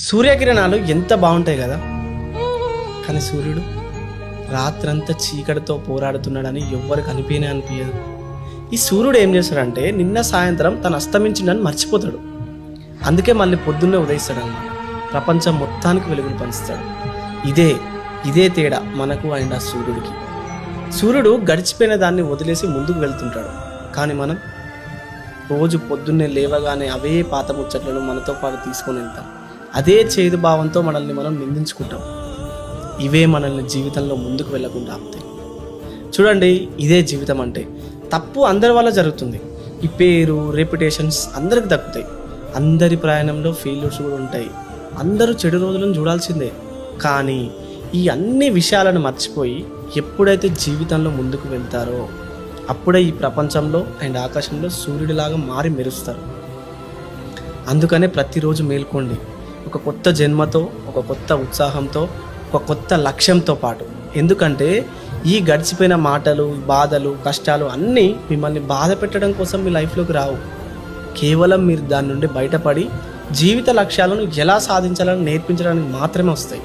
సూర్యకిరణాలు ఎంత బాగుంటాయి కదా, కానీ సూర్యుడు రాత్రంతా చీకటితో పోరాడుతున్నాడని ఎవ్వరు అనిపించదు. ఈ సూర్యుడు ఏం చేస్తాడంటే నిన్న సాయంత్రం తను అస్తమించిందని మర్చిపోతాడు. అందుకే మళ్ళీ పొద్దున్నే ఉదయిస్తాడు అన్నమాట. ప్రపంచం మొత్తానికి వెలుగులు పంచుతాడు. ఇదే తేడా మనకు అండ్ ఆ సూర్యుడికి. సూర్యుడు గడిచిపోయిన దాన్ని వదిలేసి ముందుకు వెళ్తుంటాడు, కానీ మనం రోజు పొద్దున్నే లేవగానే అవే పాత ముచ్చట్లను మనతో పాటు తీసుకొని వెళ్తాం. అదే చేదు భావంతో మనల్ని మనం నిందించుకుంటాం. ఇవే మనల్ని జీవితంలో ముందుకు వెళ్ళకుండా ఆపుతాయి. చూడండి, ఇదే జీవితం అంటే. తప్పు అందరి వల్ల జరుగుతుంది. ఈ పేరు, రెప్యుటేషన్స్ అందరికి దక్కుతాయి. అందరి ప్రయాణంలో ఫెయిల్యూర్స్ కూడా ఉంటాయి. అందరూ చెడు రోజులను చూడాల్సిందే. కానీ ఈ అన్ని విషయాలను మర్చిపోయి ఎప్పుడైతే జీవితంలో ముందుకు వెళ్తారో అప్పుడే ఈ ప్రపంచంలో అండ్ ఆకాశంలో సూర్యుడిలాగా మారి మెరుస్తారు. అందుకనే ప్రతిరోజు మేల్కోండి, ఒక కొత్త జన్మతో, ఒక కొత్త ఉత్సాహంతో, ఒక కొత్త లక్ష్యంతో పాటు. ఎందుకంటే ఈ గడిచిపోయిన మాటలు, బాధలు, కష్టాలు అన్నీ మిమ్మల్ని బాధ పెట్టడం కోసం మీ లైఫ్లోకి రావు. కేవలం మీరు దాని నుండి బయటపడి జీవిత లక్ష్యాలను ఎలా సాధించాలని నేర్పించడానికి మాత్రమే వస్తాయి.